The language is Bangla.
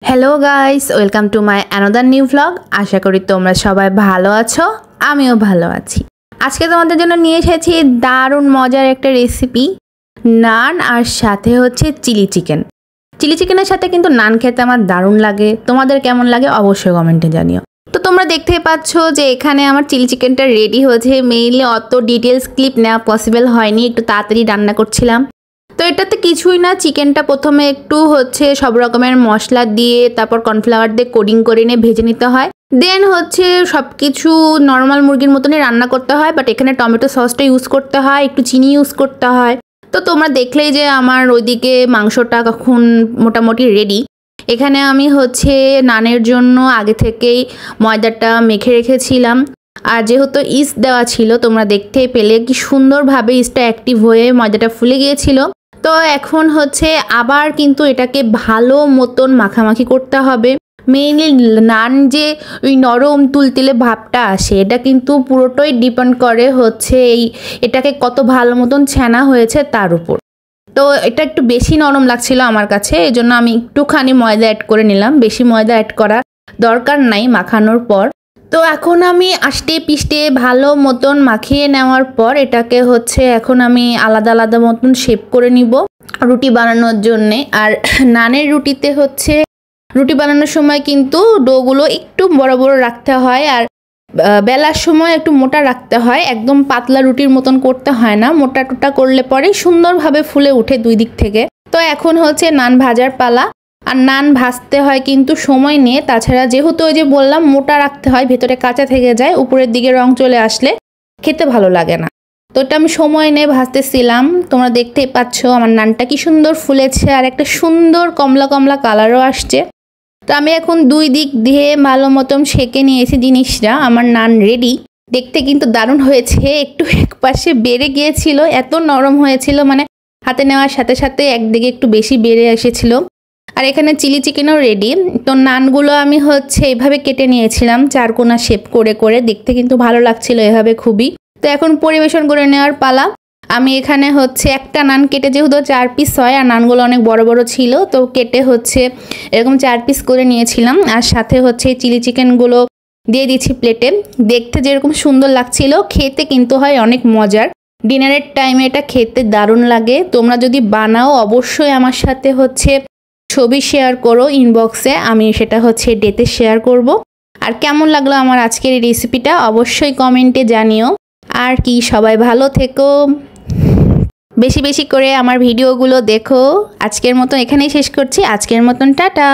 Hello guys, welcome to my another new vlog. আশা করি তোমরা সবাই ভালো আছো, আমিও ভালো আছি। আজকে তোমাদের জন্য নিয়ে এসেছি দারুণ মজার একটা রেসিপি, নান আর সাথে হচ্ছে চিলি চিকেন। চিলি চিকেনের সাথে কিন্তু নান খেতে আমার দারুণ লাগে। তোমাদের কেমন লাগে অবশ্যই কমেন্টে জানিও। তো তোমরা দেখতেই পাচ্ছ যে এখানে আমার চিলি চিকেনটা রেডি হয়েছে। মেইনলি অত ডিটেলস ক্লিপ নেওয়া পসিবল হয়নি, একটু তাড়াতাড়ি রান্না করছিলাম। তো এটাতে কিছুই না, চিকেনটা প্রথমে একটু হচ্ছে সব রকমের মশলা দিয়ে তারপর কর্নফ্লাওয়ার দিয়ে কোডিং করে নিয়ে ভেজে নিতে হয়। দেন হচ্ছে সব কিছু নর্মাল মুরগির মতনই রান্না করতে হয়, বাট এখানে টমেটো সসটা ইউজ করতে হয়, একটু চিনি ইউজ করতে হয়। তো তোমরা দেখলেই যে আমার ওইদিকে মাংসটা কখন মোটামুটি রেডি। এখানে আমি হচ্ছে নানের জন্য আগে থেকেই ময়দাটা মেখে রেখেছিলাম। আর যেহেতু ইস্ট দেওয়া ছিল, তোমরা দেখতেই পেলে কি সুন্দরভাবে ইস্টটা অ্যাক্টিভ হয়ে ময়দাটা ফুলে গিয়েছিল। তো এখন হচ্ছে আবার কিন্তু এটাকে ভালো মতন মাখামাখি করতে হবে। মেইনলি নান যে ওই নরম তুলতুলে ভাবটা আসে, এটা কিন্তু পুরোটাই ডিপেন্ড করে হচ্ছে এটাকে কত ভালো মতন ছানা হয়েছে তার উপর। তো এটা একটু বেশি নরম লাগছিল আমার কাছে, এই জন্য আমি একটুখানি ময়দা অ্যাড করে নিলাম। বেশি ময়দা অ্যাড করার দরকার নাই মাখানোর পর। তো এখন আমি আষ্টে পিষ্টে ভালো মতন মাখিয়ে নেওয়ার পর এটাকে হচ্ছে এখন আমি আলাদা আলাদা মতন শেপ করে নিব রুটি বানানোর জন্যে। আর নানের রুটিতে হচ্ছে রুটি বানানোর সময় কিন্তু ডোগুলো একটু বড় বড় রাখতে হয়, আর বেলার সময় একটু মোটা রাখতে হয়। একদম পাতলা রুটির মতন করতে হয় না, মোটা টোটা করলে পরে সুন্দরভাবে ফুলে উঠে দুই দিক থেকে। তো এখন হচ্ছে নান ভাজার পালা। আর নান ভাজতে হয় কিন্তু সময় নিয়ে, তাছাড়া যেহেতু ওই যে বললাম মোটা রাখতে হয়, ভেতরে কাঁচা থেকে যায়, উপরের দিকে রং চলে আসলে খেতে ভালো লাগে না। তো এটা আমি সময় নিয়ে ভাজতেছিলাম। তোমরা দেখতেই পাচ্ছ আমার নানটা কি সুন্দর ফুলেছে, আর একটা সুন্দর কমলা কমলা কালারও আসছে। তো আমি এখন দুই দিক দিয়ে ভালো মতন সেঁকে নিয়েছি জিনিসটা। আমার নান রেডি। দেখতে কিন্তু দারুণ হয়েছে। একটু এক পাশে বেড়ে গিয়েছিল, এত নরম হয়েছিল, মানে হাতে নেওয়ার সাথে সাথে একদিকে একটু বেশি বেড়ে এসেছিল। আর এখানে চিলি চিকেনও রেডি। তো নানগুলো আমি হচ্ছে এইভাবে কেটে নিয়েছিলাম চারকোনা শেপ করে করে, দেখতে কিন্তু ভালো লাগছিল এভাবে খুবই। তো এখন পরিবেশন করে নেওয়ার পালা। আমি এখানে হচ্ছে একটা নান কেটে, যেহেতু 4 পিস হয় আর নানগুলো অনেক বড় বড় ছিল, তো কেটে হচ্ছে এরকম 4 পিস করে নিয়েছিলাম। আর সাথে হচ্ছে চিলি চিকেনগুলো দিয়ে দিচ্ছি প্লেটে। দেখতে যেরকম সুন্দর লাগছিল, খেতে কিন্তু হয় অনেক মজার। ডিনারের টাইমে এটা খেতে দারুণ লাগে। তোমরা যদি বানাও অবশ্যই আমার সাথে হচ্ছে ছবি শেয়ার করো ইনবক্সে, আমি সেটা হচ্ছে ডেতে শেয়ার করব। আর কেমন লাগলো আমার আজকের এই রেসিপিটা অবশ্যই কমেন্টে জানিও। আর কি, সবাই ভালো থেকো, বেশি বেশি করে আমার ভিডিওগুলো দেখো। আজকের মতন এখানেই শেষ করছি। আজকের মতন টাটা।